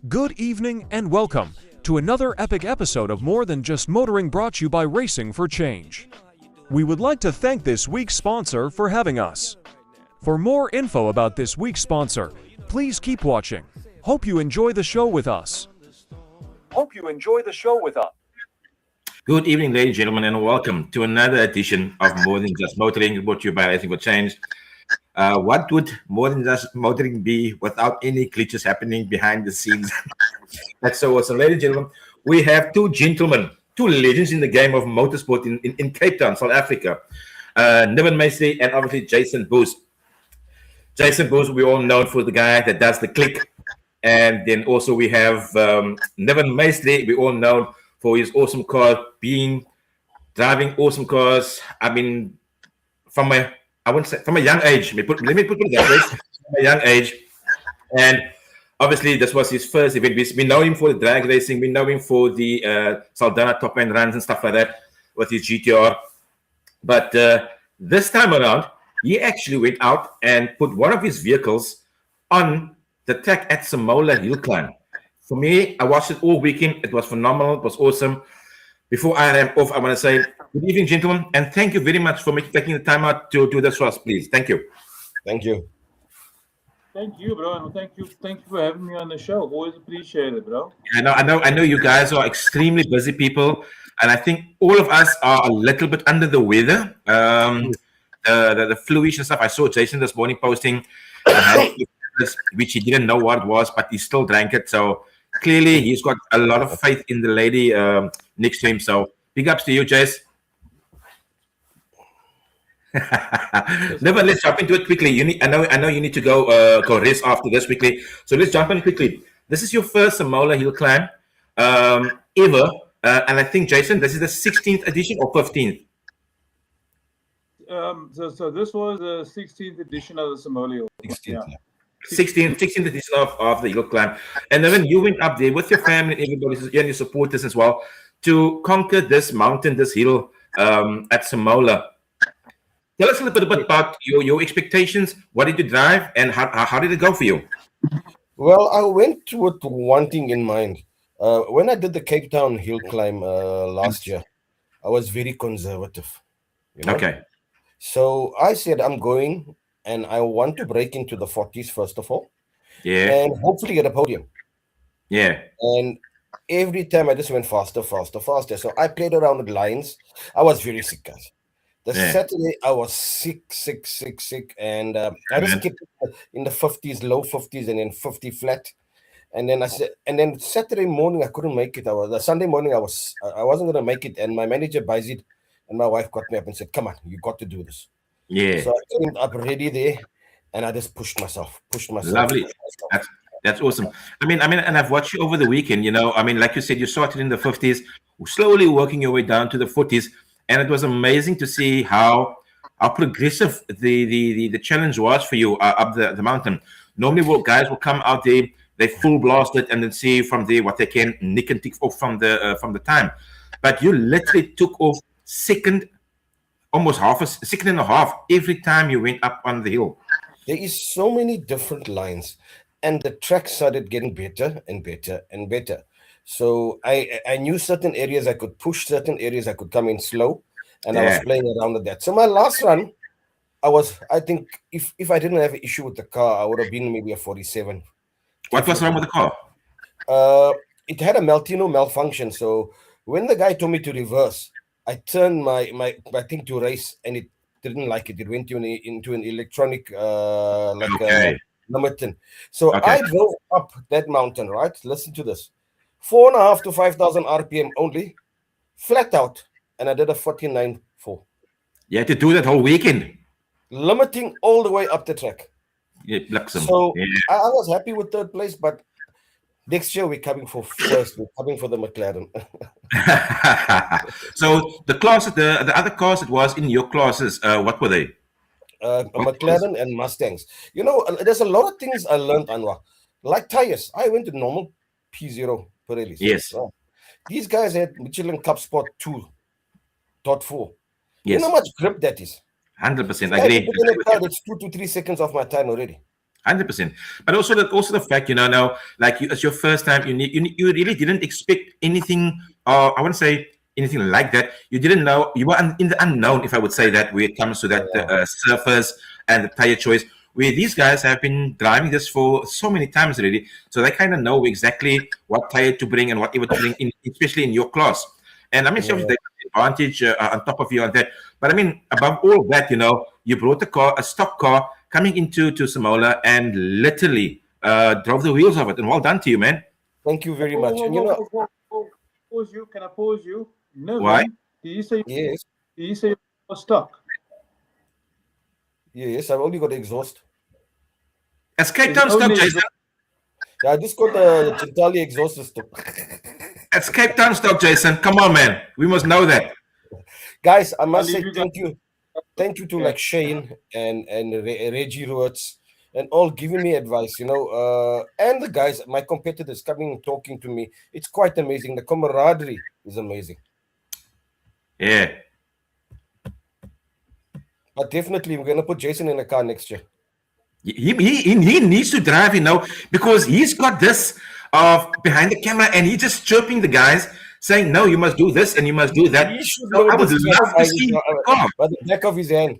Good evening and welcome to another epic episode of More Than Just Motoring brought to you by Racing for Change. We would like to thank this week's sponsor for having us. For more info about this week's sponsor, please keep watching. Hope you enjoy the show with us. Good evening, ladies and gentlemen, and welcome to another edition of More Than Just Motoring, brought to you by Racing for Change. What would More Than Just Motoring be without any glitches happening behind the scenes? That's so awesome. Ladies and gentlemen, we have two gentlemen, two legends in the game of motorsport in Cape Town, South Africa. Niven Masley and obviously Jason Boos. Jason Boos, we all know for the guy that does the click. And then also we have Niven Masley, we all know for his awesome car, driving awesome cars. I mean, from a young age. Let me put it that way. From a young age, and obviously this was his first event. We know him for the drag racing. We know him for the Saldana top end runs and stuff like that with his GTR. But this time around, he actually went out and put one of his vehicles on the track at Samola Hill Climb. For me, I watched it all weekend. It was phenomenal. It was awesome. Before I am off, I want to say good evening, gentlemen, and thank you very much for taking the time out to do this for us, please. Thank you. Thank you. Thank you, bro, and thank you for having me on the show. Always appreciate it, bro. I know you guys are extremely busy people, and I think all of us are a little bit under the weather. The fluish and stuff. I saw Jason this morning posting, which he didn't know what it was, but he still drank it. So clearly, he's got a lot of faith in the lady next to him. So big ups to you, Jace. Never. Let's jump into it quickly. I know you need to go race after this quickly. So let's jump in quickly. This is your first Samola Hill Climb ever, and I think Jason, this is the 16th edition or 15th. So this was the 16th edition of the Samola Hill. 16th edition of the Hill Climb. And then when you went up there with your family and everybody and your supporters as well to conquer this mountain, this hill at Samola. Tell us a little bit about your expectations. What did you drive and how did it go for you? Well, I went with one thing in mind. When I did the Cape Town Hill Climb last year, I was very conservative. Okay. So I said, I'm going and I want to break into the 40s, first of all. Yeah. And hopefully get a podium. Yeah. And every time I just went faster. So I played around with lines. I was very sick, guys. Saturday, I was sick. And I just kept in the 50s, low 50s, and then 50 flat. And then Saturday morning, I couldn't make it. The Sunday morning, I wasn't going to make it. And my manager, Baizid, and my wife got me up and said, come on, you got to do this. Yeah. So I came up ready there, and I just pushed myself. Lovely. That's awesome. I mean, and I've watched you over the weekend. Like you said, you started in the 50s, slowly working your way down to the 40s, and it was amazing to see how progressive the challenge was for you up the mountain. Normally, guys will come out there, they full blast it, and then see from there what they can nick and tick off from the time. But you literally took off almost a second and a half every time you went up on the hill. There is so many different lines, and the track started getting better and better and better. So I knew certain areas I could push, certain areas I could come in slow, and I was playing around with that. So my last run, I think if I didn't have an issue with the car, I would have been maybe a 47. What was wrong with the car? It had a Meltino malfunction. So when the guy told me to reverse, I turned my thing to race, and it didn't like it. It went into an electronic limiting. So I drove up that mountain, right? Listen to this. 4.5 to 5,000 RPM only, flat out, and I did a 49.4. You had to do that whole weekend. Limiting all the way up the track. Yeah, so I was happy with third place, but next year we're coming for first. We're coming for the McLaren. So the other cars that was in your classes, what were they? McLaren and Mustangs. There's a lot of things I learned, Anwar. Like tires, I went to normal P0 Pirellis. Yes. These guys had Michelin Cup Sport 2.4. Yes. You know how much grip that is? 100%. I agree. That's 2 to 3 seconds of my time already. 100%. But also the fact, now, like it's your first time. You really didn't expect anything. I wouldn't say anything like that. You didn't know. You were in the unknown, if I would say that, when it comes to that surface and the tire choice. Where these guys have been driving this for so many times already, so they kind of know exactly what tire to bring and whatever to bring in, especially in your class. And I mean, obviously, they got the advantage on top of you on that. But I mean, above all that, you brought a stock car coming into Samola and literally drove the wheels of it. And well done to you, man. Thank you very much. And pause you. Can I pause you? No. Why? Did you say yes? Did you say you were stuck? Yes, I've only got exhaust. It's Cape Town stock, Jason. Yeah, I just got the Gentali exhaust system. It's Cape Town stock, Jason. Come on, man. We must know that. Guys, I must say thank you. Thank you to like Shane and Reggie Roets and all giving me advice, and the guys, my competitors coming and talking to me. It's quite amazing. The camaraderie is amazing. Yeah. But definitely, we're going to put Jason in the car next year. He needs to drive, because he's got this behind the camera and he's just chirping the guys, saying, no, you must do this and you must do that. He should So know I would love to see by the back of his hand.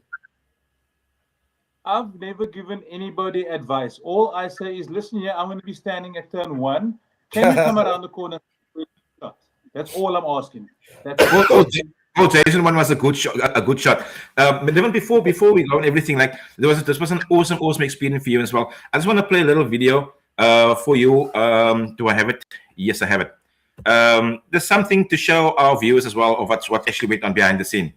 I've never given anybody advice. All I say is, listen here, I'm going to be standing at turn 1. Can you come around the corner? That's all I'm asking. Jason, one was a good shot. But even before we go and everything, like this was an awesome experience for you as well. I just want to play a little video for you. Do I have it? Yes, I have it. There's something to show our viewers as well of what actually went on behind the scene.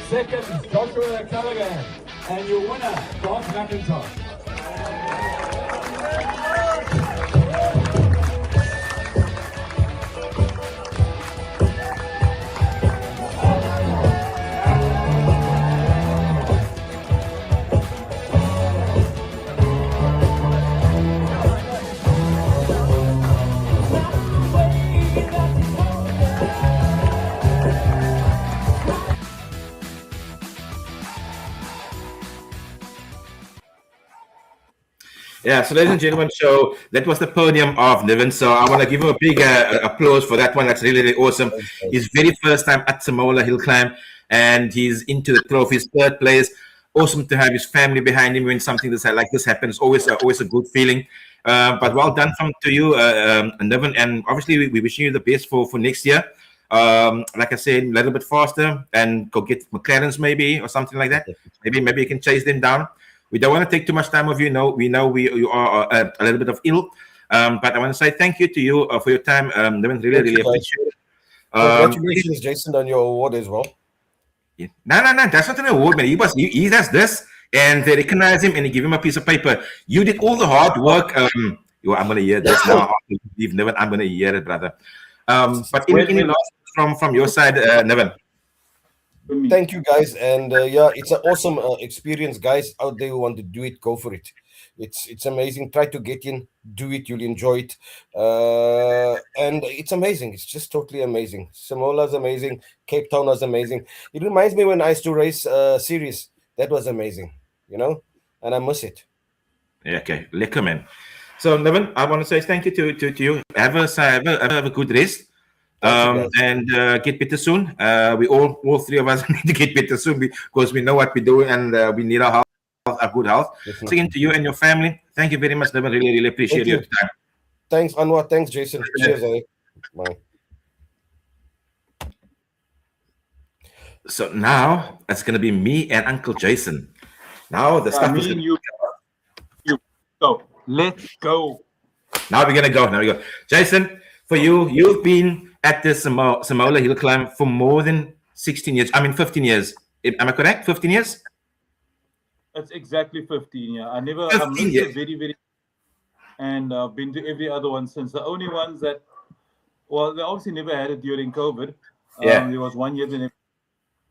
Second, Joshua Callaghan, and your winner, Bob McIntosh. Yeah, so ladies and gentlemen, so that was the podium of Niven. So I want to give him a big applause for that one. That's really awesome. His very first time at Samola Hill Climb, and he's into the trophies, third place. Awesome to have his family behind him when something like this happens. Always a good feeling. But well done to you, Niven, and obviously we wishing you the best for next year. Like I said, a little bit faster and go get McLarens maybe or something like that. Maybe you can chase them down. We don't want to take too much time of you. We know you are a little bit of ill, but I want to say thank you to you for your time. Really appreciate it. Congratulations, Jason, on your award as well. Yeah. No, that's not an award, man. He does this, and they recognize him and they give him a piece of paper. You did all the hard work. I'm gonna hear this now. I'm gonna hear it, brother. But any last from your side, Niven? Thank you, guys, and it's an awesome experience, guys out there who want to do it. Go for it. It's amazing. Try to get in, do it. You'll enjoy it, and it's amazing. It's just totally amazing. Samola's amazing. Cape Town was amazing. It reminds me when I used to race series. That was amazing, and I miss it. Yeah, okay, lekker, man. So, Niven, I want to say thank you to you. Have a good rest. And get better soon. We all three of us need to get better soon because we know what we do and we need our good health. So again, to you and your family, thank you very much, Niven. Really appreciate your time. Thanks, Anwar. Thanks, Jason. Cheers, eh? Bye. So now it's gonna be me and Uncle Jason. Now the stuff is gonna you go. Let's go. Now we're gonna go. Now we go. Jason, for you've been at the Samola Hill Climb for more than 16 years. I mean, 15 years. Am I correct? 15 years? That's exactly 15, yeah. I missed it very, and I've been to every other one since. The only ones that, they obviously never had it during COVID. There was 1 year,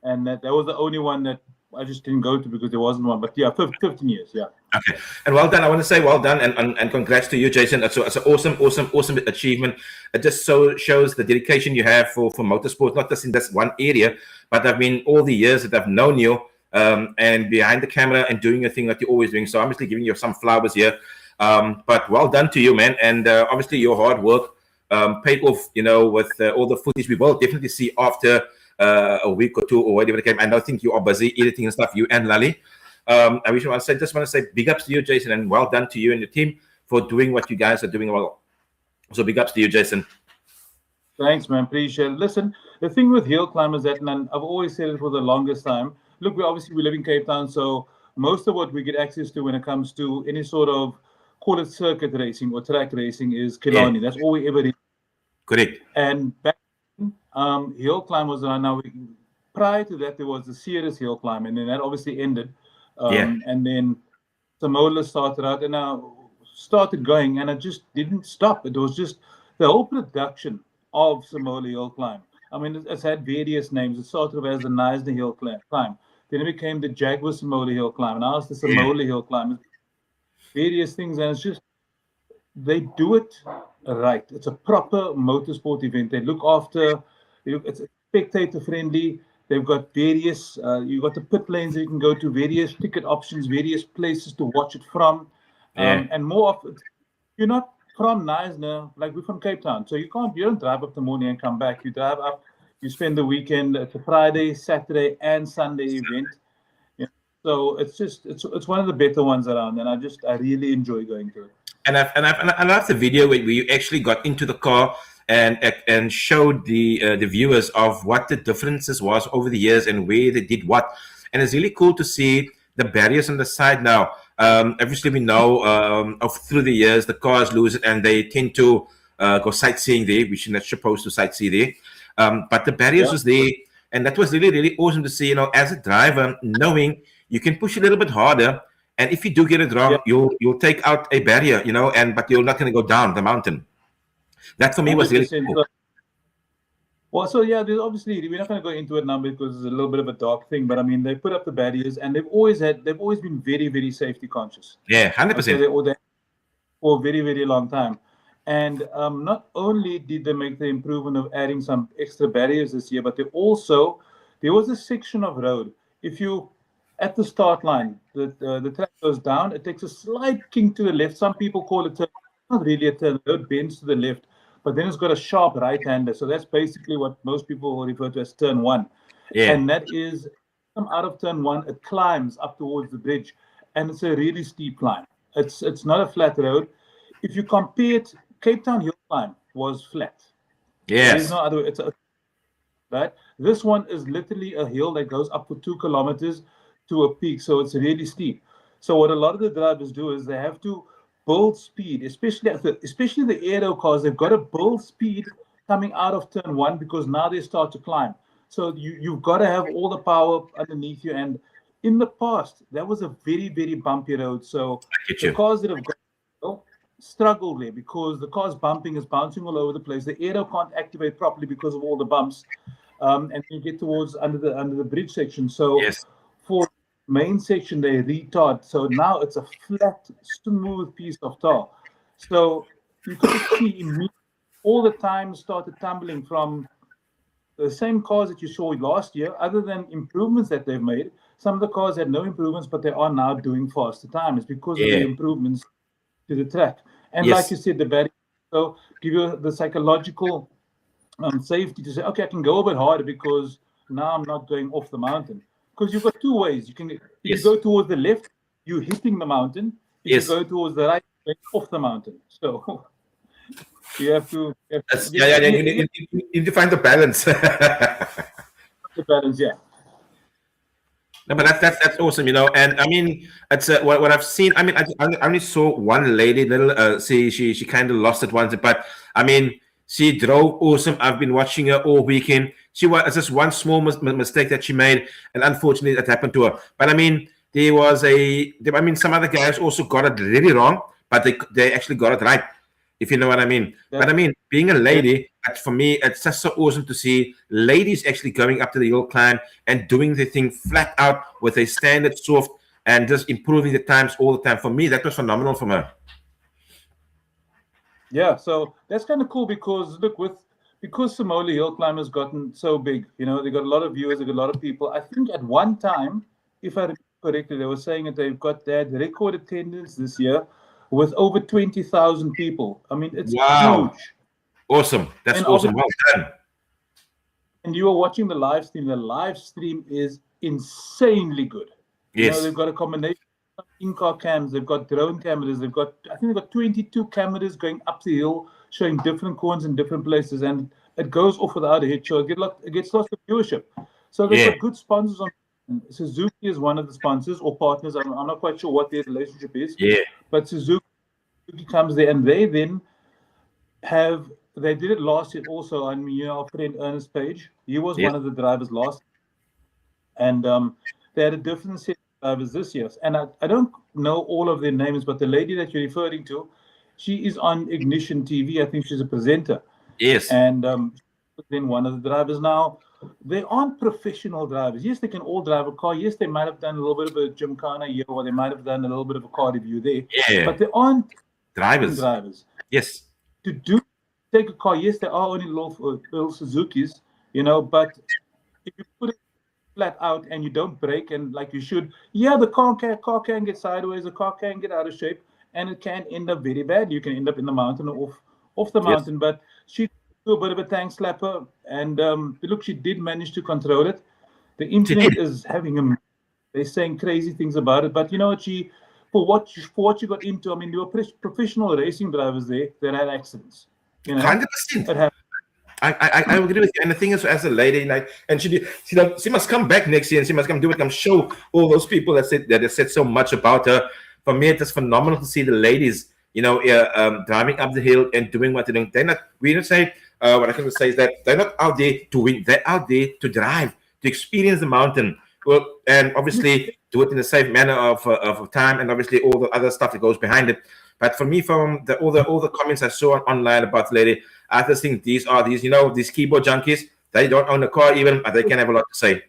and that was the only one that I just didn't go to because there wasn't one. But yeah, 15 years. Yeah. Okay, and well done. I want to say well done and congrats to you, Jason. It's an awesome achievement. It just shows the dedication you have for motorsport, not just in this one area, but I've been all the years that I've known you, and behind the camera and doing a thing that you're always doing. So I'm obviously giving you some flowers here, but well done to you, man. And obviously your hard work paid off. You know, with all the footage we will definitely see after a week or two or whatever it came. I don't think you are busy editing and stuff. You and Lally. I just want to say big ups to you, Jason, and well done to you and your team for doing what you guys are doing well. So big ups to you, Jason. Thanks, man. Appreciate it. Listen, the thing with hill climbers that, and I've always said it for the longest time. Look, we live in Cape Town, so most of what we get access to when it comes to any sort of, call it circuit racing or track racing, is Killarney. Yeah. That's all we ever did. Correct. And back then, hill climb was around. Now, prior to that, there was the serious hill climb, and then that obviously ended. And then Samola started out, and I started going, and I just didn't stop. It was just the whole production of Samola Hill Climb. I mean, it's had various names. It started as the Neisner Hill Climb. Then it became the Jaguar Samola Hill Climb. And now it's the Samola Hill Climb. Various things, and it's just, they do it right. It's a proper motorsport event. They look after, it's spectator friendly. They've got various, you've got the pit lanes that you can go to, various ticket options, various places to watch it from. And more often, you're not from Neisner, like we're from Cape Town. So you don't drive up the morning and come back. You drive up, you spend the weekend. It's a Friday, Saturday, and Sunday event. So it's one of the better ones around, and I really enjoy going to it. And I love the video where you actually got into the car and showed the viewers of what the differences was over the years and where they did what. And it's really cool to see the barriers on the side now. Obviously, we know through the years the cars lose it and they tend to go sightseeing there, which you're not supposed to sightsee there. But the barriers was there, and that was really, really awesome to see. As a driver, knowing you can push a little bit harder, and if you do get it wrong, you'll take out a barrier, but you're not going to go down the mountain. That for me was really cool. Well, so yeah, there's obviously, we're not going to go into it now because it's a little bit of a dark thing, but I mean, they put up the barriers and they've always been very, very safety conscious. Yeah, 100%. For a very, very long time. And not only did they make the improvement of adding some extra barriers this year, but there was a section of road. If you, at the start line, the track goes down, it takes a slight kink to the left. Some people call it turn, not really a turn, the road bends to the left. But then it's got a sharp right-hander. So that's basically what most people refer to as turn one. Yeah. And that is, come out of turn one, it climbs up towards the bridge. And it's a really steep climb. It's not a flat road. If you compare it, Cape Town Hill Climb was flat. Yes. There's no other way. Right? This one is literally a hill that goes up for 2 kilometers to a peak. So it's really steep. So what a lot of the drivers do is they have to build speed, especially the aero cars. They've got to build speed coming out of turn one because now they start to climb. So you've got to have all the power underneath you. And in the past, that was a very, very bumpy road. So the cars that have got struggle there because the car's bumping is bouncing all over the place. The aero can't activate properly because of all the bumps. And you get towards under the bridge section. So for main section they retard, so now it's a flat, smooth piece of tar. So you could see immediately all the time started tumbling from the same cars that you saw last year. Other than improvements that they've made, some of the cars had no improvements, but they are now doing faster times because of the improvements to the track. And like you said, the barrier, so give you the psychological safety to say, okay, I can go a bit harder because now I'm not going off the mountain. Because you've got two ways. You can you go towards the left, you're hitting the mountain. If you go towards the right, you're off the mountain. So you have to. You need to find the balance. The balance, yeah. No, but that's awesome, And I mean, it's what I've seen. I mean, I only saw one lady, she kind of lost it once, but I mean, she drove awesome. I've been watching her all weekend. It's just one small mistake that she made, and unfortunately, that happened to her. But I mean, some other guys also got it really wrong, but they actually got it right. if you know what I mean. But I mean, being a lady, for me, it's just so awesome to see ladies actually going up to the hill climb and doing the thing flat out with a standard soft and just improving the times all the time. For me, that was phenomenal for her. Yeah, so that's kind of cool because look, because Somali Hill Climb has gotten so big, they got a lot of viewers, they got a lot of people. I think at one time, if I remember correctly, they were saying that they had record attendance this year with over 20,000 people. I mean, it's Wow. huge. Awesome. That's And awesome. Well done. And you are watching the live stream. The live stream is insanely good. Yes. They've got a combination of in-car cams, they've got drone cameras, I think they've got 22 cameras going up the hill, showing different corners in different places, and it goes off without a hitch, so it gets lots of viewership. So they've got good sponsors on. Suzuki is one of the sponsors or partners. I'm not quite sure what their relationship is. Yeah. But Suzuki comes there, and they then they did it last year also on our friend Ernest Page. He was one of the drivers last year. And they had a different set of drivers this year. And I don't know all of their names, but the lady that you're referring to, she is on Ignition TV. I think she's a presenter. Yes. And then one of the drivers now, they aren't professional drivers. Yes, they can all drive a car. Yes, they might have done a little bit of a gymkhana here, or they might have done a little bit of a car review there. Yeah. But they aren't drivers. Yes. To take a car, yes, there are only little Suzukis, but if you put it flat out and you don't brake and like you should, the car can get sideways, the car can get out of shape, and it can end up very bad. You can end up in the mountain or off the mountain. But she do a bit of a tank slapper, and look, she did manage to control it. The internet is having they're saying crazy things about it, but you know what, for what she got into, I mean, there were professional racing drivers there that had accidents. 100%. I agree with you. And the thing is, as a lady, and she must come back next year and she must come do it. I'm sure all those people that said so much about her. For me, it's phenomenal to see the ladies, driving up the hill and doing what they're doing. We don't say what I can say is that they're not out there to win. They're out there to drive, to experience the mountain. Well, and obviously do it in a safe manner of time, and obviously all the other stuff that goes behind it. But for me, from all the comments I saw online about the lady, I just think these keyboard junkies. They don't own a car even, but they can have a lot to say.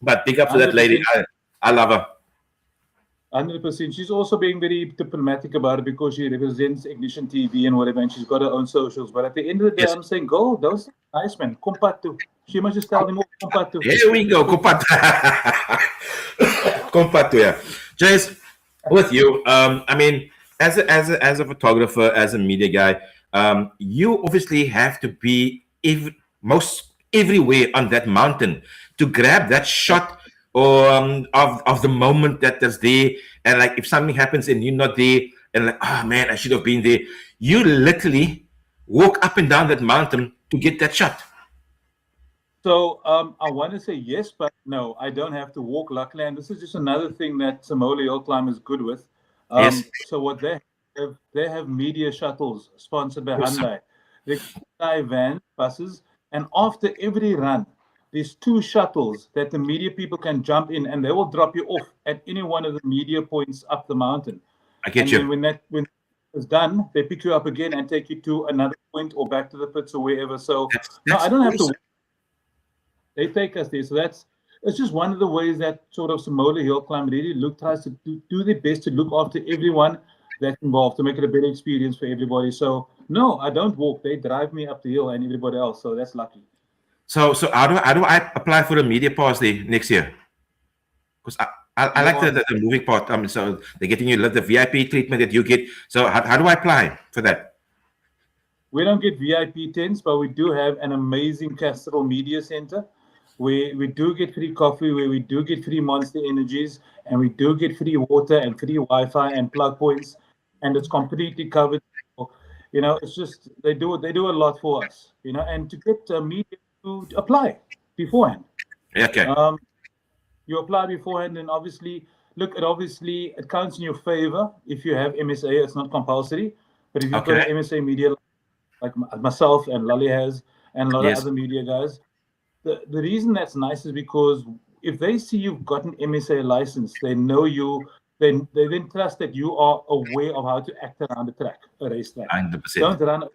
But big up to that lady. I love her. 100%. She's also being very diplomatic about it because she represents Ignition TV and whatever, and she's got her own socials. But at the end of the day, I'm saying, go, those nice man, compatu. She must just tell them, compatu. Here we go, compatu. Compatu, yeah. Jace, with you, I mean, as a photographer, as a media guy, you obviously have to be everywhere on that mountain to grab that shot or of the moment that's there. And like if something happens and you're not there, and like, oh man, I should have been there. You literally walk up and down that mountain to get that shot. So I want to say yes, but no, I don't have to walk, luckily. And this is just another thing that Somali Hill Climb is good with. Yes. So what they have media shuttles sponsored by Hyundai. They fly vans, buses, and after every run, there's 2 shuttles that the media people can jump in, and they will drop you off at any one of the media points up the mountain. I get you. When it's done, they pick you up again and take you to another point or back to the pits or wherever. So I don't have to. They take us there. So it's just one of the ways that sort of Somali Hill Climb really tries to do their best to look after everyone that's involved to make it a better experience for everybody. So no, I don't walk. They drive me up the hill and everybody else. So that's lucky. So how do I apply for the media pass there next year? Because I like the moving part. So they're getting you the VIP treatment that you get. So how do I apply for that? We don't get VIP tents, but we do have an amazing Castrol Media Center where we do get free coffee, where we do get free Monster Energies, and we do get free water and free Wi-Fi and plug points, and it's completely covered. It's just they do a lot for us. And to get media to apply beforehand. Okay. You apply beforehand, and obviously, it counts in your favor if you have MSA. It's not compulsory, but if you've got an MSA media, like myself and Lally has, and a lot of other media guys, the reason that's nice is because if they see you've got an MSA license, they know you they then trust that you are aware of how to act around the track, a racetrack. 100%. Don't run a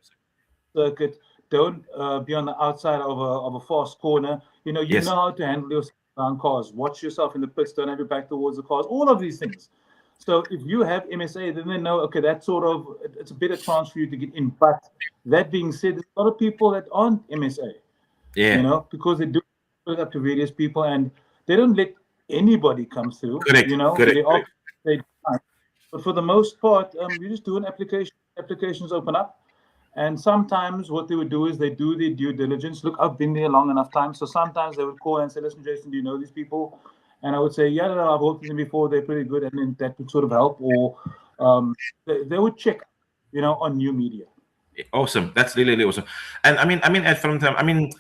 circuit. Don't be on the outside of a fast corner. You know, you Yes. know how to handle yourself around cars. Watch yourself in the pits. Don't have your back towards the cars. All of these things. So if you have MSA, then they know, okay, that's sort of, it's a better chance for you to get in. But that being said, there's a lot of people that aren't MSA, Yeah. you know, because they do put it up to various people and they don't let anybody come through. Correct. You know, Correct. but for the most part, you just do an application. Applications open up. And sometimes what they would do is they do their due diligence. Look, I've been there long enough time. So sometimes they would call and say, listen, Jason, do you know these people? And I would say, yeah, no, I've worked with them before. They're pretty good. And then that would sort of help. Or they would check, you know, on new media. Awesome. That's really, really awesome. And from time,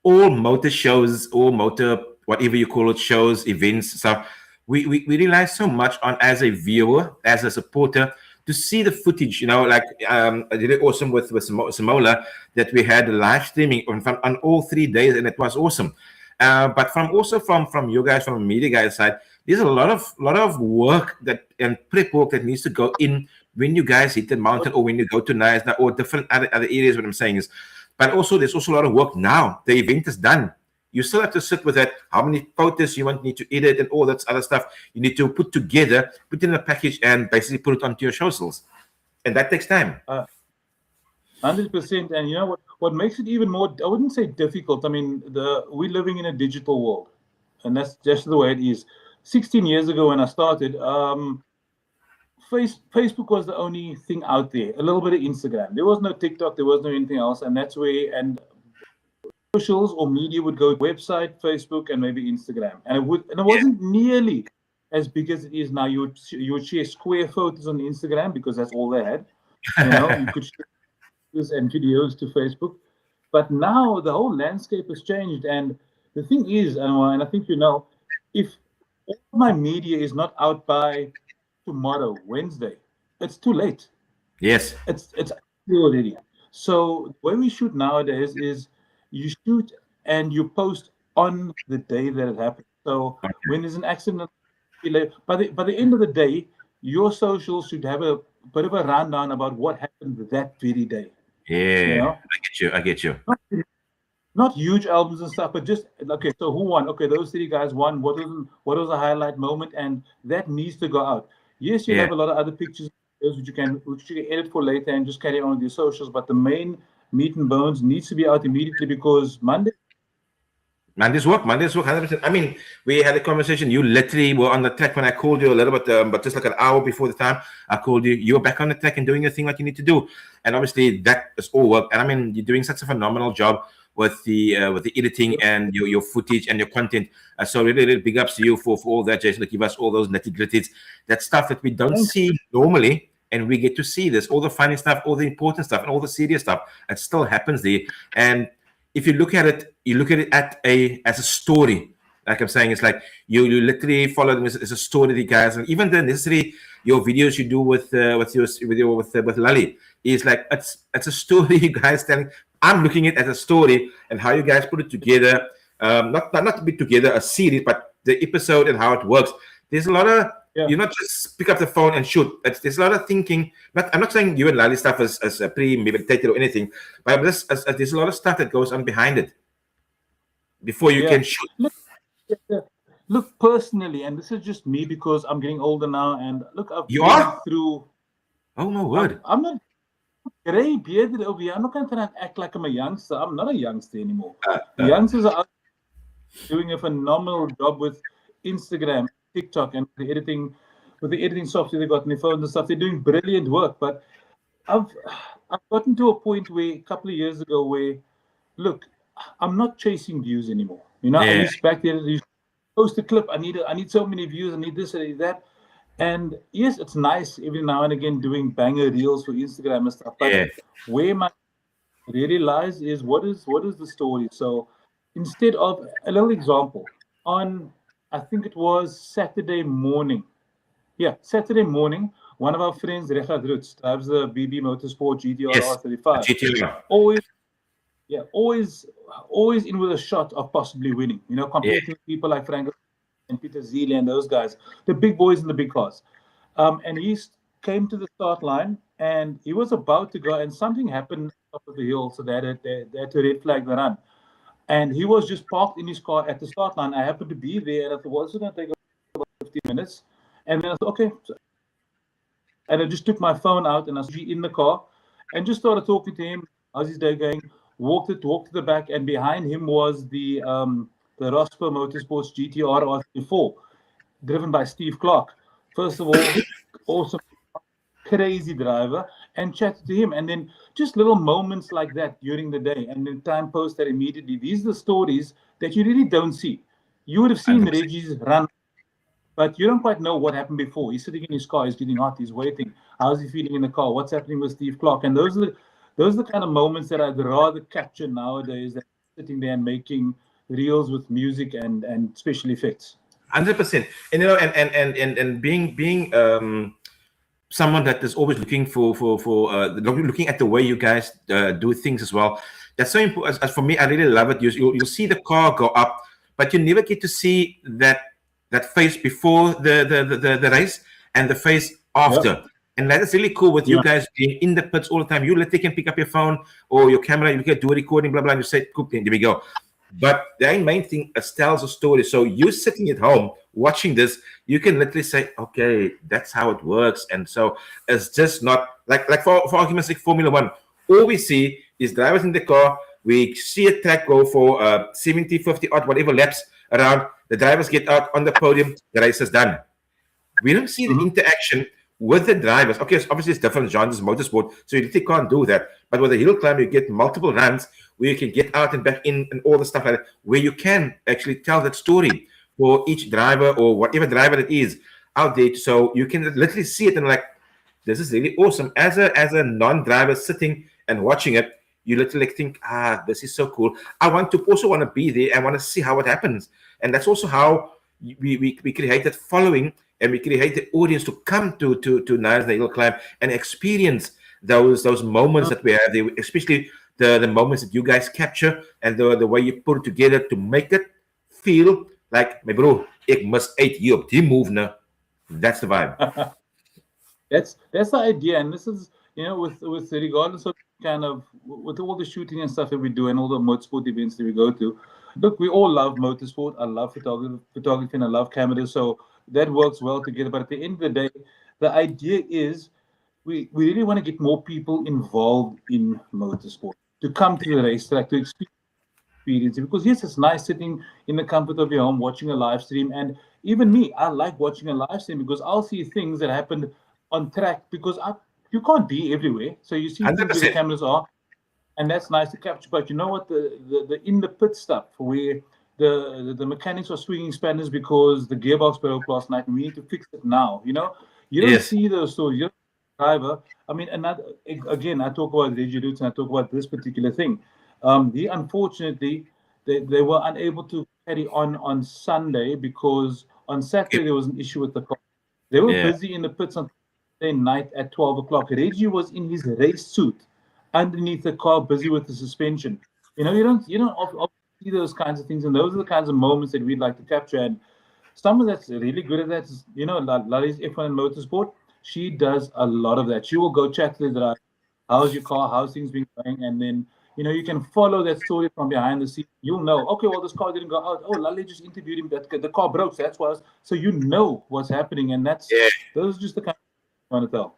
all motor shows, all motor, whatever you call it, shows, events, stuff, we rely so much on, as a viewer, as a supporter, to see the footage, you know, like really awesome with Samola, that we had live streaming on all 3 days, and it was awesome. But from you guys, from the media guys side, there's a lot of work that and prep work that needs to go in when you guys hit the mountain, or when you go to Nice or different other areas. What I'm saying is, but also there's also a lot of work now. The event is done. You still have to sit with that. How many photos you need to edit and all that other stuff you need to put together, put in a package, and basically put it onto your socials, and that takes time. 100%. And you know what makes it even more, I wouldn't say difficult. I mean, we're living in a digital world, and that's just the way it is. 16 years ago when I started, Facebook was the only thing out there. A little bit of Instagram. There was no TikTok. There was no anything else, and that's where socials or media would go to website, Facebook, and maybe Instagram, and it wasn't nearly as big as it is now. You would share square photos on Instagram because that's all they had. You know, you could share pictures and videos to Facebook, but now the whole landscape has changed. And the thing is, and I think you know, if all my media is not out by tomorrow, Wednesday, it's too late. Yes. It's already. So the way we shoot nowadays is you shoot and you post on the day that it happens. So when there's an accident, by the end of the day, your socials should have a bit of a rundown about what happened that very day. Yeah, you know? I get you. Not huge albums and stuff, but just okay. So who won? Okay, those 3 guys won. What was the highlight moment? And that needs to go out. Yes, you have a lot of other pictures which you can edit for later and just carry on with your socials. But the main meat and bones needs to be out immediately, because Monday's work, 100%. I mean, we had a conversation. You literally were on the track when I called you a little bit, but just like an hour before the time I called you, you were back on the track and doing your thing like you need to do. And obviously that is all work. And I mean, you're doing such a phenomenal job with the editing and your footage and your content. So really, really big ups to you for all that, Jason, to give us all those nitty-gritties, that stuff that we don't see normally. And we get to see this, all the funny stuff, all the important stuff, and all the serious stuff. It still happens there. And if you look at it, as a story. Like I'm saying, it's like you literally follow them as a story, the guys, and even the necessary your videos you do with Lali is like it's a story you guys telling. I'm looking at it as a story and how you guys put it together. Not to be together a series, but the episode and how it works. There's a lot of you not just pick up the phone and shoot. There's a lot of thinking. I'm not saying you and Lali stuff is premeditated or anything, but there's a lot of stuff that goes on behind it before you can shoot. Look, personally, and this is just me because I'm getting older now, and look, I've been through. Oh my word! I'm not gray bearded over here. I'm not going to act like I'm a youngster. I'm not a youngster anymore. The youngsters are doing a phenomenal job with Instagram, TikTok, and the editing software they got on their phones and stuff. They're doing brilliant work. But I've gotten to a point where a couple of years ago where, look, I'm not chasing views anymore. You know, I used back there, you post a clip, I need so many views, I need this, I need that. And yes, it's nice every now and again doing banger reels for Instagram and stuff. But where my really lies is what is the story. So instead of a little example, on I think it was Saturday morning. Yeah, Saturday morning, one of our friends, Richard Rutz, drives the BB Motorsport GTR R35. GTR. Always in with a shot of possibly winning. You know, competing with people like Frank and Peter Zeele and those guys, the big boys in the big cars. And came to the start line, and he was about to go, and something happened top of the hill, so they had to red flag the run. And he was just parked in his car at the start line. I happened to be there, and I thought, well, it's going to take about 15 minutes. And then I thought, okay. And I just took my phone out, and I was in the car, and just started talking to him. How's his day going? Walked to the back, and behind him was the Rosper Motorsports GTR R34, driven by Steve Clark. First of all, awesome, crazy driver, and chatted to him. And then just little moments like that during the day, and then time post that immediately. These are the stories that you really don't see. You would have seen 100%. Reggie's run, but you don't quite know what happened before. He's sitting in his car, he's getting hot, he's waiting. How's he feeling in the car? What's happening with Steve Clark? And those are the kind of moments that I'd rather capture nowadays than sitting there and making reels with music and special effects. 100%. And you know, and being someone that is always looking for looking at the way you guys do things as well. That's so important. As for me, I really love it. You'll see the car go up, but you never get to see that face before the race and the face after. Yep. And that is really cool with you guys being in the pits all the time. You literally can pick up your phone or your camera, you can do a recording, blah, blah, and you say, cool, there we go. But the main thing is tells a story. So you sitting at home watching this, you can literally say, okay, that's how it works. And so it's just not like for argument's sake, Formula One. All we see is drivers in the car. We see a track go for 70, 50 odd, whatever laps around. The drivers get out on the podium. The race is done. We don't see the interaction with the drivers. Okay, so obviously it's different genres, motorsport, so you literally can't do that. But with a hill climb, you get multiple runs where you can get out and back in and all the stuff like that, where you can actually tell that story for each driver or whatever driver it is out there. So you can literally see it and like, this is really awesome. As a non-driver sitting and watching it, you literally think, this is so cool. I also want to be there. I want to see how it happens. And that's also how we create that following, and we create the audience to come to Niles Hill Climb and experience those moments that we have there, especially the moments that you guys capture and the way you put it together to make it feel like, my bro, ik must eat you up. Move now. That's the vibe. That's the idea, and this is, with regardless of kind of with all the shooting and stuff that we do and all the motorsport events that we go to. Look, we all love motorsport. I love photography, and I love cameras, so that works well together. But at the end of the day, the idea is we really want to get more people involved in motorsport to come to the racetrack to experience it. Because yes, it's nice sitting in the comfort of your home watching a live stream, and even me, I like watching a live stream because I'll see things that happened on track because you can't be everywhere, so you see where the cameras are, and that's nice to capture. But you know what, the in the pit stuff where the mechanics are swinging spanners because the gearbox broke last night and we need to fix it now. You don't see those stories. You're a driver. I mean, again, I talk about Reggie Roots and I talk about this particular thing. Unfortunately, they were unable to carry on Sunday because on Saturday there was an issue with the car. They were busy in the pits on Saturday night at 12 o'clock. Reggie was in his race suit underneath the car, busy with the suspension. You don't see those kinds of things, and those are the kinds of moments that we'd like to capture. And someone that's really good at that is, Lali's F1 and Motorsport. She does a lot of that. She will go chat to the driver. How's your car? How's things been going? And then, you can follow that story from behind the scenes. You'll know, okay, well, this car didn't go out. Oh, Lali just interviewed him. The car broke. So that's why. So you know what's happening, and those are just the kind of things I want to tell.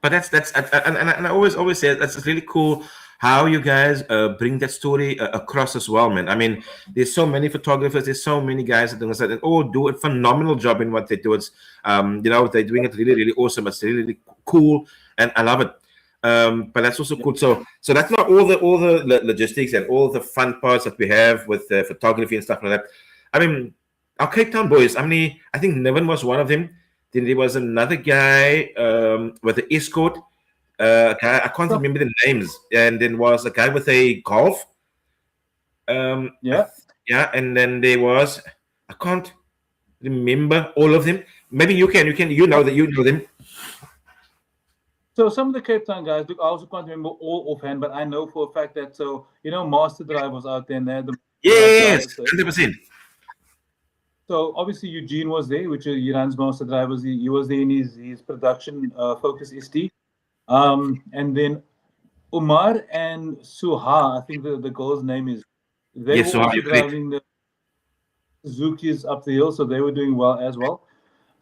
But that's and I always say that's really cool how you guys bring that story across as well, man. I mean, there's so many photographers, there's so many guys that all do a phenomenal job in what they do. It's they're doing it really, really awesome. It's really, really cool, and I love it. But that's also cool. So that's not all the logistics and all the fun parts that we have with the photography and stuff like that. I mean, our Cape Town boys. I think Niven was one of them. Then there was another guy with the escort. Guy, I can't remember the names. And then was a guy with a golf. And then there was, I can't remember all of them. Maybe you know them. So some of the Cape Town guys, look, I also can't remember all offhand, but I know for a fact that Master Drive was out there and they had the 100%. So obviously Eugene was there, which he runs most of the drivers. He was there in his production Focus ST. And then Umar and Suha, I think the girl's name is. They Yes, were so also you correct. driving the Suzuki's up the hill, so they were doing well as well.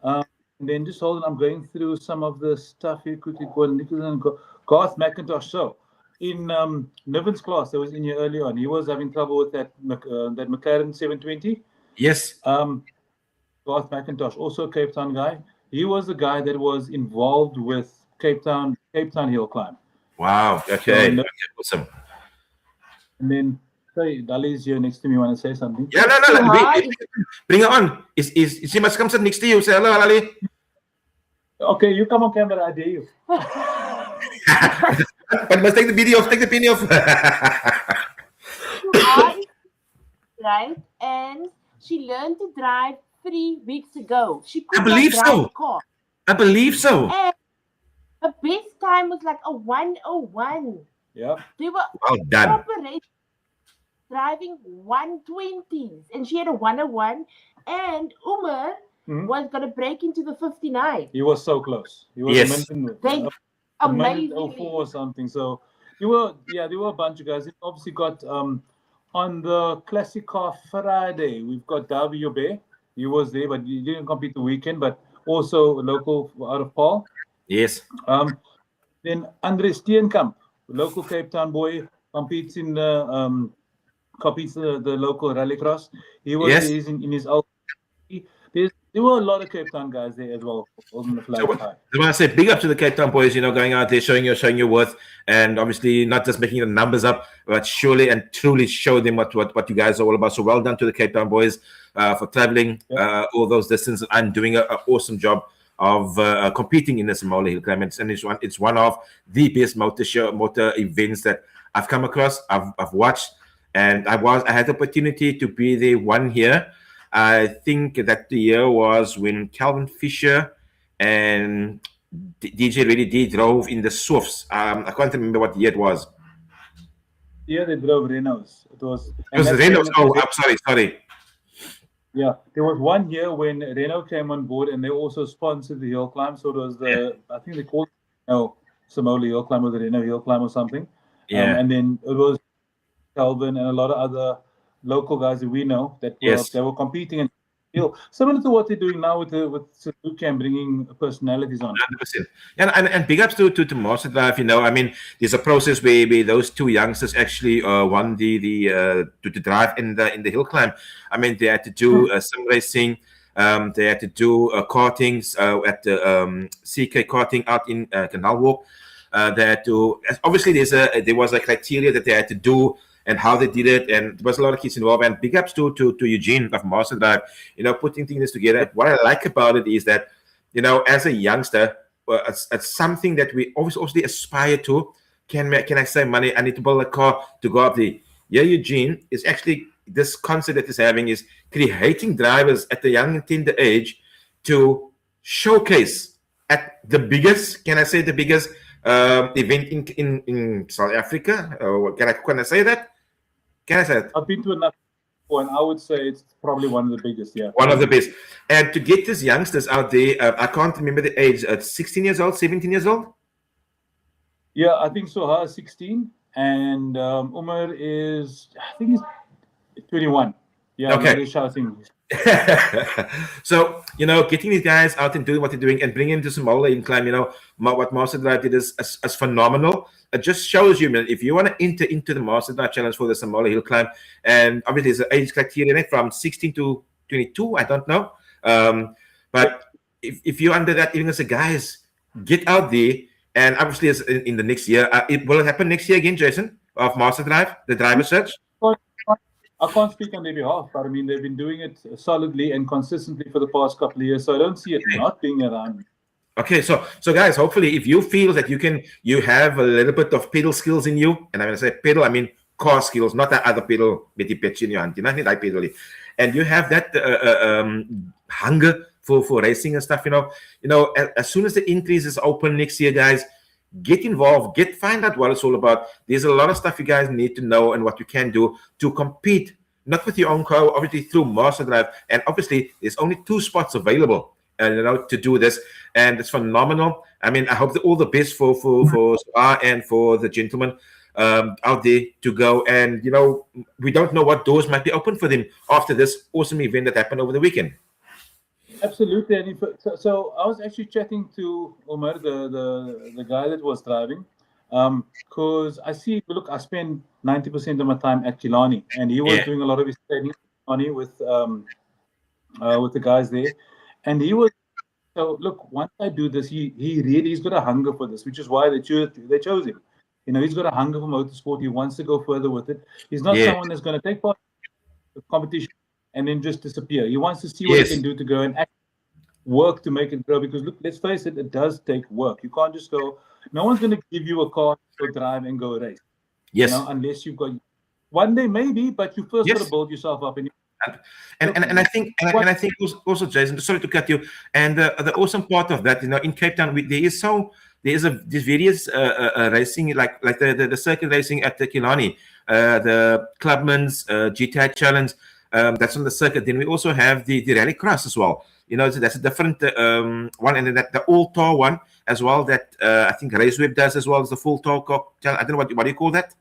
And then just hold on, I'm going through some of the stuff here quickly. Garth McIntosh. So in Niven's class that was in here early on, he was having trouble with that McLaren 720. Yes. Garth McIntosh, also a Cape Town guy. He was the guy that was involved with Cape Town Hill Climb. Wow. Okay. Okay, awesome. And then, sorry, Dali's here next to me. Want to say something? Yeah, no. Bring her on. She must come sit next to you. Say hello, Dali. Okay, you come on camera. I dare you. But must take the video off. Take the penny off. Right, and she learned to drive 3 weeks ago. She could I believe not drive so. a car. I believe so. And her best time was like a 101. Yeah. They were Well done. operating, driving 120s, and she had a 101. And Umar was going to break into the 59. He was so close. He was Yes. a minute Amazing. 04 or something. So there were a bunch of guys. They obviously got on the Classic Car Friday, we've got Davy Obe. He was there, but he didn't compete the weekend, but also a local out of Paul. Yes. Then Andre Steenkamp, local Cape Town boy, competes in the local rallycross. He was Yes. there in his old. There were a lot of Cape Town guys there as well on the flag. I want to say big up to the Cape Town boys, going out there, showing your worth, and obviously not just making the numbers up, but surely and truly show them what you guys are all about. So well done to the Cape Town boys for traveling all those distances and doing an awesome job of competing in the Samola Hill Climb. And it's one of the best motor events that I've come across. I've watched, and I had the opportunity to be there one year. I think that the year was when Calvin Fisher and DJ Reddy D drove in the Swifts. I can't remember what year it was. Yeah, they drove Renaults. It was Renault. Oh, I'm sorry. Yeah, there was one year when Renault came on board, and they also sponsored the hill climb. So it was I think they called it Samola Hill Climb or the Renault Hill Climb or something. Yeah. And then it was Calvin and a lot of other local guys that we know that they were competing in hill, similar to what they're doing now with Suzuki and bringing personalities on. 100%. And big ups to Master Drive. I mean, there's a process where those two youngsters actually won the to drive in the hill climb. I mean, they had to do some racing. They had to do kartings at the CK karting out in Canal Walk. They had to obviously there was a criteria that they had to do and how they did it, and there was a lot of kids involved. And big ups to Eugene of Master Drive, putting things together. What I like about it is that, as a youngster, it's something that we obviously aspire to. Can I save money? I need to build a car to go up there. Yeah, Eugene is actually this concept that he's having is creating drivers at the young and tender age to showcase at the biggest. Can I say the biggest event in South Africa? Can I say that? Can I say that? I've been to enough, and I would say it's probably one of the biggest. Yeah, one of the best. And to get these youngsters out there, I can't remember the age. 16 years old, 17 years old. Yeah, I think Soha is 16, and Umar is, I think he's 21. Yeah, okay. Shouting. So, getting these guys out and doing what they're doing and bringing them to Samola Hill Climb, what Master Drive did is phenomenal. It just shows you, man, if you want to enter into the Master Drive Challenge for the Samola Hill Climb, and obviously there's an age criteria from 16 to 22, I don't know. But if you're under that, even as a guys, get out there. And obviously, as in the next year, will it happen next year again, Jason, of Master Drive, the driver search? I can't speak on their behalf, but I mean, they've been doing it solidly and consistently for the past couple of years, so I don't see it not being around. Okay, so guys, hopefully, if you feel that you have a little bit of pedal skills in you, and I'm going to say pedal, I mean car skills, not that other pedal with the pitch in your hand, I pedal it, and you have that hunger for racing and stuff, as soon as the increase is open next year, guys, get involved, find out what it's all about. There's a lot of stuff you guys need to know and what you can do to compete not with your own car, obviously through Master Drive. And obviously, there's only 2 spots available, to do this, and it's phenomenal. I mean, I hope that all the best for Spa and for the gentleman out there to go. And we don't know what doors might be open for them after this awesome event that happened over the weekend. Absolutely. And so I was actually chatting to Umar, the guy that was driving, because I see, look, I spend 90% of my time at Killarney, and he was doing a lot of his training with the guys there, and he was. So look, once I do this, he's got a hunger for this, which is why they chose him. He's got a hunger for motorsport. He wants to go further with it. He's not someone that's going to take part in the competition and then just disappear. He wants to see what he can do to go and work to make it grow. Because look, let's face it, it does take work. You can't just go. No one's going to give you a car to go drive and go race. Yes. Unless you've got one day maybe, but you first got to build yourself up. And I think also, Jason, sorry to cut you. And the awesome part of that, in Cape Town, there's various racing, like the circuit racing at the Killarney, the Clubman's GTI Challenge. That's on the circuit. Then we also have the rally cross as well. So that's a different one, and then the all tar one as well. That I think RaceWeb does as well as the full tar. I don't know what do you call that.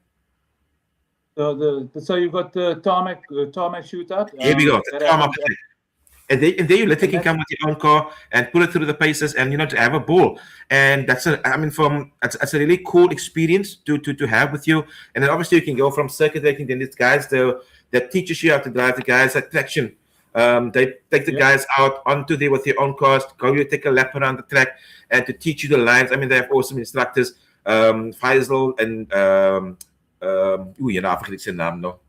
So you've got the tarmac shootout. Here we go. The tarmac. And there you literally can come with your own car and pull it through the paces, and to have a ball. And that's a really cool experience to have with you. And then obviously you can go from circuit racing. Then there's guys that teaches you how to drive. The guys at traction. They take the guys out onto there with your own cars, take a lap around the track, and to teach you the lines. I mean, they have awesome instructors, Faisal and I forget his name now.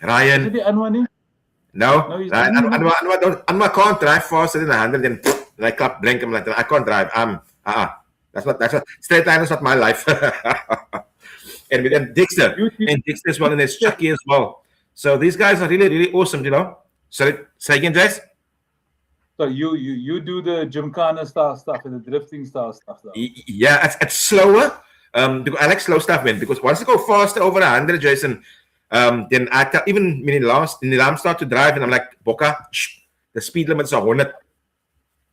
Ryan. Is it the Anwani? No, Anwar can't drive faster than 100. Then I can't blink him like that. I can't drive. That's what straight line is not my life. and Dexter as well, and there's Chucky as well. So these guys are really, really awesome, Sorry, say again, Jace? So you do the Gymkhana style stuff and the drifting style stuff, though. Yeah, it's slower. Because I like slow stuff, man. Because once I go faster over 100, Jason, then I tell, even in the alarm start to drive, and I'm like, Boka, the speed limit is 100.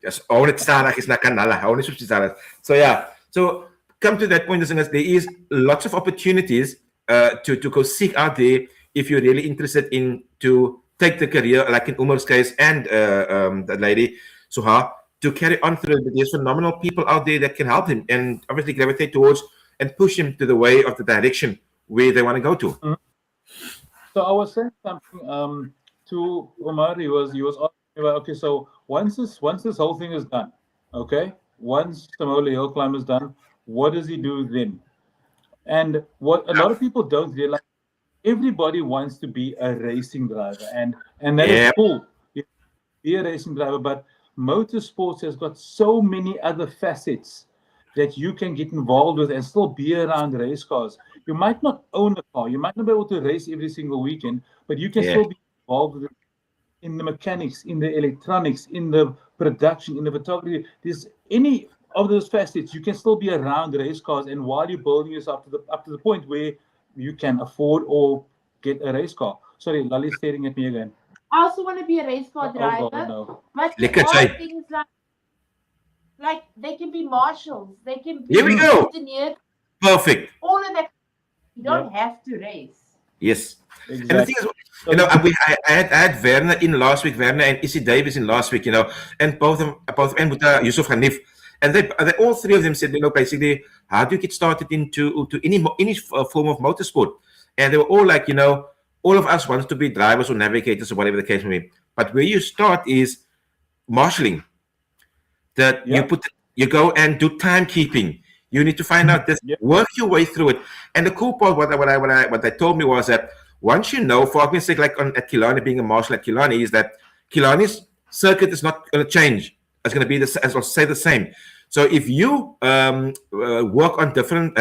Just 100 stadig is na kanala. 150 stadig. So yeah. So come to that point, there is lots of opportunities to go seek out there if you're really interested in to take the career, like in Umar's case and the lady Suha, to carry on through it. There's phenomenal people out there that can help him and obviously gravitate towards and push him to the way of the direction where they want to go to. Mm-hmm. So I was saying something to Umar. He was asking about, okay, so once this whole thing is done, okay, once Samola Hill Climb is done, what does he do then? And what a lot of people don't realize, everybody wants to be a racing driver, and that is cool. Be a racing driver, but motorsports has got so many other facets that you can get involved with and still be around race cars. You might not own a car, you might not be able to race every single weekend, but you can still be involved with in the mechanics, in the electronics, in the production, in the photography. There's any of those facets, you can still be around race cars, and while you're building yourself up to the point where you can afford or get a race car. Sorry, Lali's staring at me again. I also want to be a race car driver, but there are things like they can be marshals, they can be engineers. Perfect. All of that. You don't have to race. Yes. Exactly. And the thing is, I had Werner in last week, Werner and Issy Davis in last week, and both and Yusuf Hanif, and they all three of them said, basically, how do you get started into any form of motorsport? And they were all like, all of us wants to be drivers or navigators or whatever the case may be. But where you start is marshalling. That you go and do timekeeping. You need to find out this, work your way through it. And the cool part, what they told me was that once for argument's sake, like at Killarney, being a marshal at Killarney, is that Killarney's circuit is not going to change. It's going to be the same. So if you work on different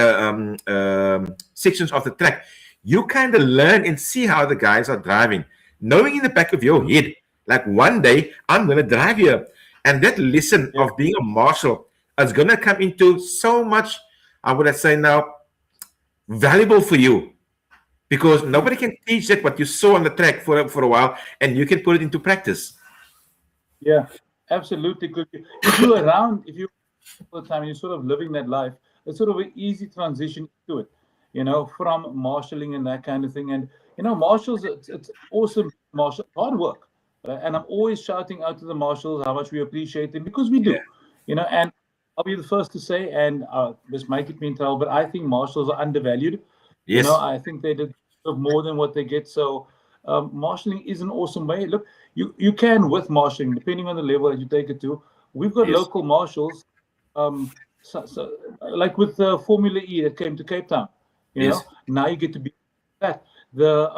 sections of the track, you kind of learn and see how the guys are driving, knowing in the back of your head, like one day I'm going to drive here. And that lesson of being a marshal is going to come into so much, I would say now, valuable for you because nobody can teach that what you saw on the track for a while, and you can put it into practice. Yeah, absolutely. Because if you're around, if you all the time, you're sort of living that life, it's sort of an easy transition to it, from marshalling and that kind of thing. And marshals, it's awesome. Marshal, hard work, right? And I'm always shouting out to the marshals how much we appreciate them, because we do, And I'll be the first to say, and this might get me in trouble, but I think marshals are undervalued. Yes. I think they did more than what they get. So marshalling is an awesome way. Look, you can with marshalling, depending on the level that you take it to. We've got local marshals, so like with the Formula E that came to Cape Town. Now you get to be that. The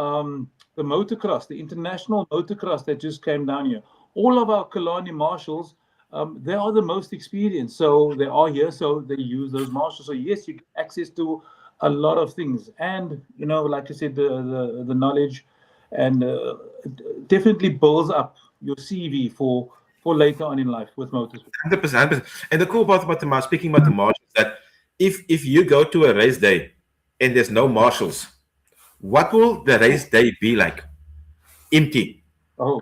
motocross, the international motocross that just came down here. All of our Kalani marshals, they are the most experienced. So they are here, so they use those marshals. So yes, you get access to a lot of things, and like I said, the knowledge, and definitely builds up your CV for later on in life with motorsport. 100%. And the cool part about speaking about the marshals, that if you go to a race day and there's no marshals, what will the race day be like? Empty. Oh.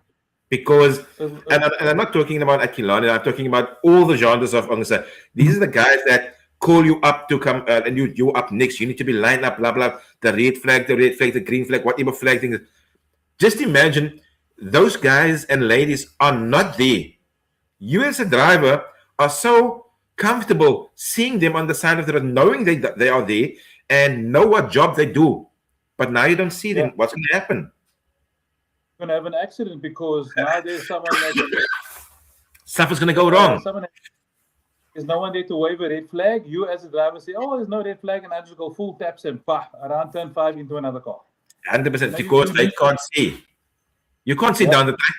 Because, and I'm not talking about Akilani, I'm talking about all the genres of organizers. These are the guys that call you up to come, and you up next. You need to be lined up, blah, blah. The red flag, the green flag, whatever flag thing is. Just imagine those guys and ladies are not there. You as a driver are so comfortable seeing them on the side of the road, knowing they are there and know what job they do. But now you don't see them. What's going to happen? You're going to have an accident because now there's someone that... Stuff is going to go wrong. There's no one there to wave a red flag. You as a driver say, oh, there's no red flag, and I just go full taps and around turn 5 into another car. 100%, because they can't see. You can't see down the track.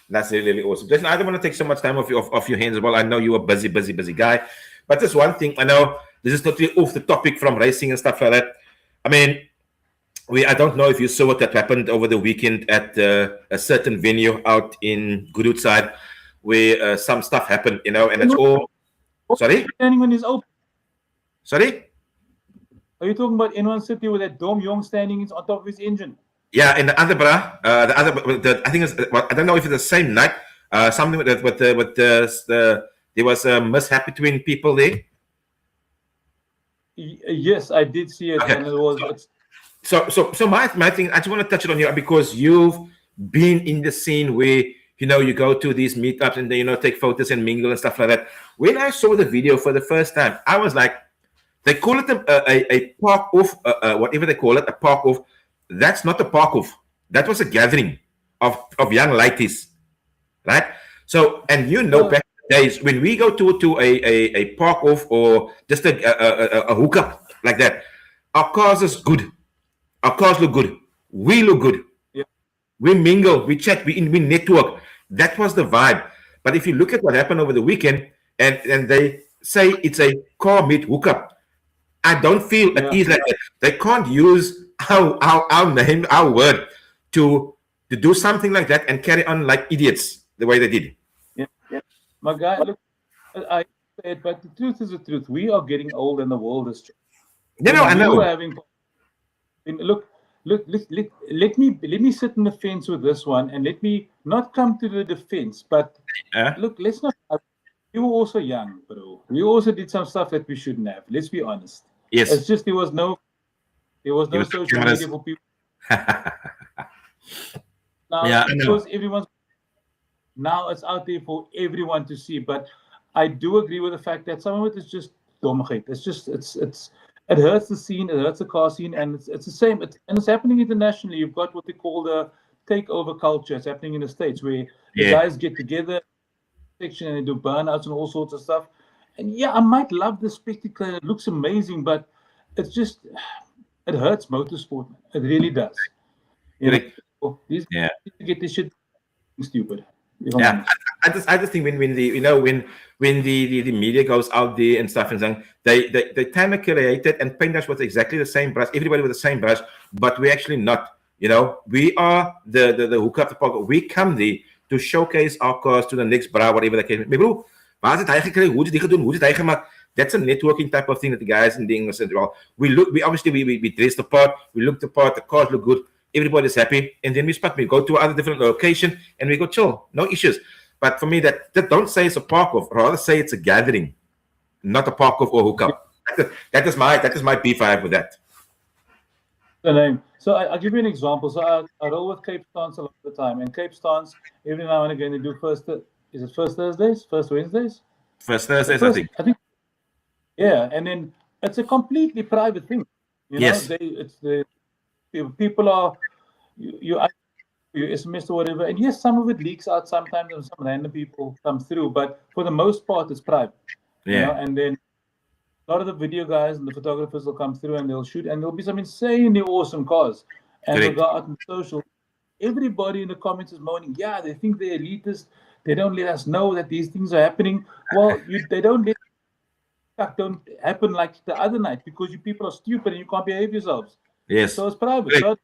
That's really, really awesome. Listen, I don't want to take so much time off your hands as well. I know you're a busy guy. But just one thing, I know this is totally off the topic from racing and stuff like that. I mean, I don't know if you saw what that happened over the weekend at a certain venue out in Goodwood side, where some stuff happened, and it's all... Sorry? Standing on his open. Sorry? Are you talking about N1 City with that Dom Young standing on top of his engine? Yeah, and the other I think it's, I don't know if it's the same night. Something with there was a mishap between people there. Yes, I did see it, okay. And it was. So my thing, I just want to touch it on here because you've been in the scene where you go to these meetups and they take photos and mingle and stuff like that. When I saw the video for the first time, I was like, they call it a park off, whatever they call it, a park off. That's not a park off. That was a gathering of young ladies, right? So, and back in the days when we go to a park off or just a hookup like that, our cars is good. Our cars look good. We look good. Yeah. We mingle, we chat, we network. That was the vibe. But if you look at what happened over the weekend, and they say it's a car meet hookup, I don't feel at ease like that. They can't use our name, our word, to do something like that and carry on like idiots the way they did. Yeah. My guy, look, I said, but the truth is the truth. We are getting old and the world is changing. I know. Look, let me sit in the fence with this one, and let me not come to the defense. But look, let's not. You were also young, bro. We also did some stuff that we shouldn't have. Let's be honest. Yes. It's just there was no social media for people. Now, because now it's out there for everyone to see. But I do agree with the fact that some of it is just dommigheid. It's just it hurts the scene, it hurts the car scene, and it's the same. It's happening internationally. You've got what they call the takeover culture. It's happening in the States where the guys get together section and they do burnouts and all sorts of stuff. And I might love the spectacle. It looks amazing, but it's just it hurts motorsport. It really does. These guys get this shit stupid. Yeah, I just think when the media goes out there and stuff and saying they time create it and paint us with exactly the same brush, everybody with the same brush, but we're actually not. We are the hookup the park. We come there to showcase our cars to the next bra, whatever the case. My bro, waar is het hy gekry? Hoe het hy gedoen? Hoe het hy gemaak? That's a networking type of thing that the guys in the English said, well, we obviously we dress the part, we look the part, the cars look good, everybody's happy, and then we go to other different location and we go chill, no issues. But for me, that don't say it's a park off, rather say it's a gathering, not a park off or hookup. That is my beef I have with that. The name. So I'll give you an example. So I roll with Cape Stance a lot of the time, and Cape Stance every now and again they do first Thursdays, first Wednesdays, I think. Yeah, and then it's a completely private thing. Yes. People are you SMS or whatever, and yes, some of it leaks out sometimes, and some random people come through, but for the most part, it's private. Yeah. And then a lot of the video guys and the photographers will come through and they'll shoot, and there'll be some insanely awesome cars, and they'll go out on social. Everybody in the comments is moaning, yeah, they think they're elitist. They don't let us know that these things are happening. Well, they don't let don't happen like the other night because you people are stupid and you can't behave yourselves. Yes. So it's private. So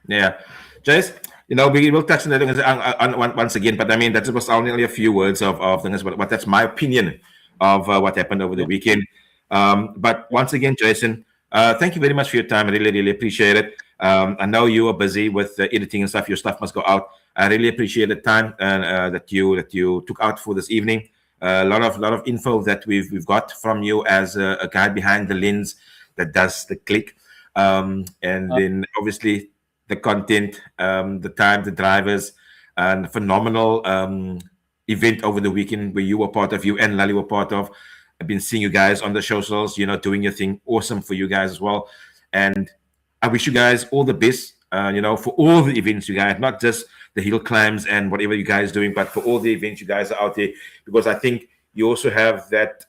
yeah, Jace, we will touch on that once again, but I mean, that was only a few words of things, but that's my opinion of what happened over the weekend. But once again, Jason, thank you very much for your time. I really, really appreciate it. I know you are busy with editing and stuff. Your stuff must go out. I really appreciate the time that you took out for this evening. A lot of info that we've got from you as a guy behind the lens that does the click, and then obviously the content, the time, the drivers, and the phenomenal event over the weekend where you were part of, you and Lally were part of. I've been seeing you guys on the socials, doing your thing. Awesome for you guys as well. And I wish you guys all the best, for all the events you guys, not just the hill climbs and whatever you guys are doing, but for all the events you guys are out there, because I think you also have that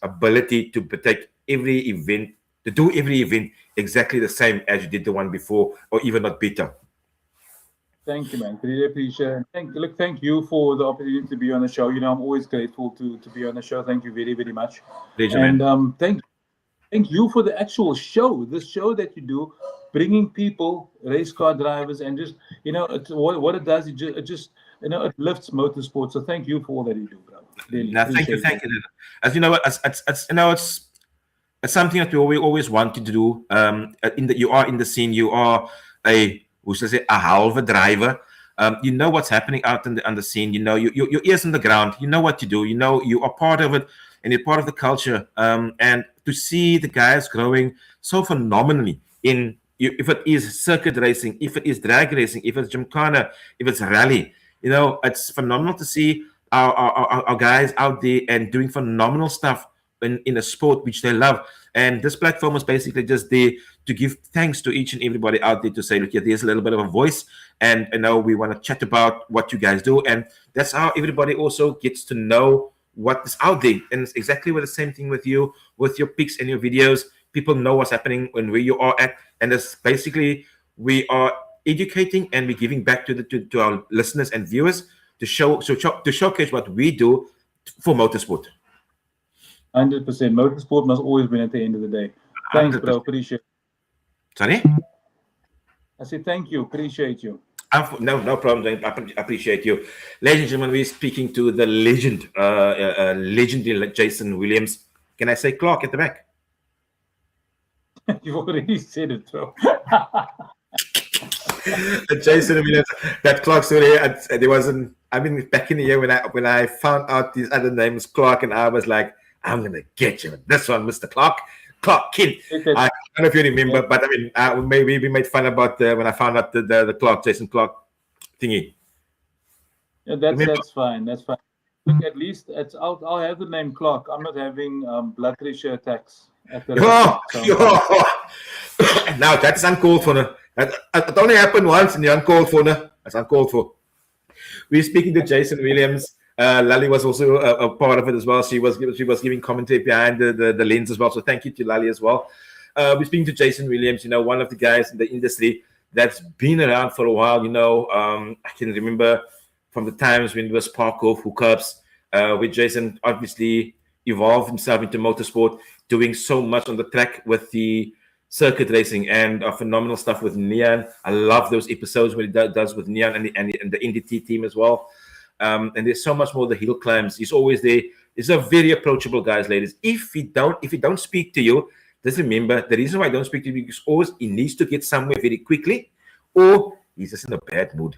ability to take every event, to do every event exactly the same as you did the one before, or even not better. Thank you, man. Really appreciate it. Thank you for the opportunity to be on the show. I'm always grateful to be on the show. Thank you very, very much. Pleasure, and man. Thank you for the actual show. This show that you do, bringing people, race car drivers, and just what it does. It lifts motorsport. So thank you for all that you do, bro. Really, thank you. As you know, it's something that we always wanted to do. You are in the scene. You are a halve driver. You know what's happening out on the scene. Your ears on the ground. You know what to do. You are part of it, and you're part of the culture. And to see the guys growing so phenomenally if it is circuit racing, if it is drag racing, if it's gymkhana, if it's rally, it's phenomenal to see our guys out there and doing phenomenal stuff in a sport which they love. And this platform was basically just there to give thanks to each and everybody out there to say, look, there's a little bit of a voice, and we want to chat about what you guys do. And that's how everybody also gets to know what is out there. And it's exactly the same thing with you, with your pics and your videos. People know what's happening and where you are at. And it's basically, we are educating and we're giving back to our listeners and viewers to showcase what we do for motorsport. 100%. Motorsport must always win at the end of the day. Thanks, 100%. Bro. Appreciate it. Sorry? I said thank you. Appreciate you. No problem. I appreciate you. Ladies and gentlemen, we're speaking to the legendary Jason Williams. Can I say Clark at the back? You've already said it, bro. Jason Williams, that Clark story, there wasn't, back in the year when I found out these other names, Clark, and I was like, I'm going to get you. This one, Mr. Clark King. I don't know if you remember, but maybe we made fun about when I found out the Clark, Jason Clark thingy. Yeah, that's fine. That's fine. Look, at least I'll have the name Clark. I'm not having blood pressure attacks. Now that is uncalled for. It only happened once and you're uncalled for. That's uncalled for. We're speaking to Jason Williams. Lally was also a part of it as well. She was giving commentary behind the lens as well. So thank you to Lally as well. We're speaking to Jason Williams, one of the guys in the industry that's been around for a while. I can remember from the times when it was parkour, hookups, with Jason obviously evolved himself into motorsport, doing so much on the track with the circuit racing and phenomenal stuff with Neon. I love those episodes when he does with Neon and the NDT team as well. And there's so much more the hill climbs. He's always there He's a very approachable guy, ladies. If he don't speak to you, just remember the reason why I don't speak to you is always he needs to get somewhere very quickly, or he's just in a bad mood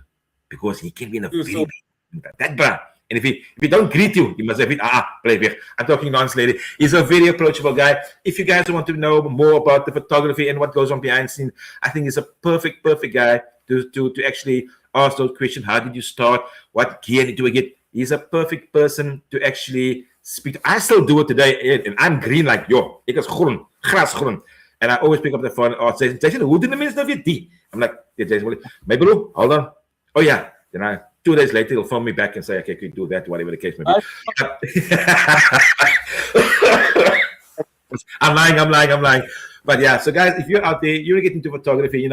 because he can be in a very bad mood. That bruh. And if he don't greet you, he must have been play back. I'm talking nonsense, lady. He's a very approachable guy. If you guys want to know more about the photography and what goes on behind the scene, I think he's a perfect guy to actually ask those questions. How did you start? What gear did you get? He's a perfect person to actually speak to. I still do it today, and I'm green like yo. Ek is groen, gras groen. And I always pick up the phone and ask Jason, who did the minister of D? I'm like, yeah, Jason, my bro, hold on. Oh yeah. Then 2 days later, he'll phone me back and say, okay, can you do that, whatever the case may be. I'm lying. But yeah, so guys, if you're out there, you're getting into photography,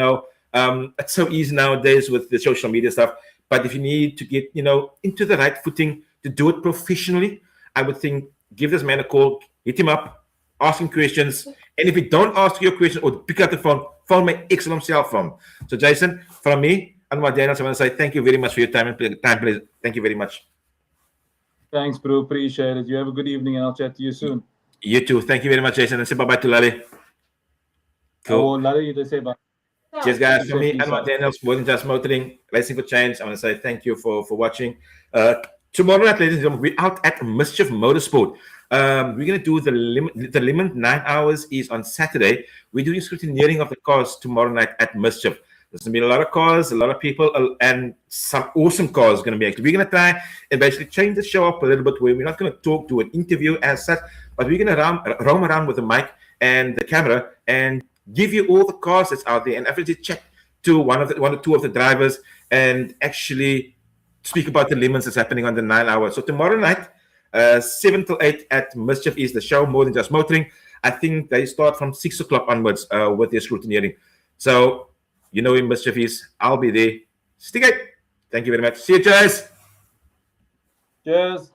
it's so easy nowadays with the social media stuff. But if you need to get, into the right footing to do it professionally, I would think give this man a call, hit him up, ask him questions. And if he don't ask you a question or pick up the phone my excellent cell phone. So Jason, from me, and my Daniels, I want to say thank you very much for your time and time, please. Thank you very much. Thanks, bro. Appreciate it. You have a good evening, and I'll chat to you soon. You too. Thank you very much, Jason. And say bye-bye to Lali. Cool. Lali, you say bye. Cheers, guys. For me and my Daniels, More Than Just Motoring, Racing for Change, I want to say thank you for watching. Tomorrow night, ladies and gentlemen, we're out at Mischief Motorsport. We're going to do the limit 9 hours is on Saturday. We're doing scrutineering of the cars tomorrow night at Mischief. There's going to be a lot of cars, a lot of people, and some awesome cars going to be active. We're going to try and basically change the show up a little bit where we're not going to talk to an interview as such, but we're going to roam around with the mic and the camera and give you all the cars that's out there and actually check to one or two of the drivers and actually speak about the lemons that's happening on the 9 hours. So tomorrow night, 7 till 8 at Mischief is the show, More Than Just Motoring. I think they start from 6 o'clock onwards with their scrutineering. So, you know where Mischief is. I'll be there. Stick it. Thank you very much. See you, guys. Cheers.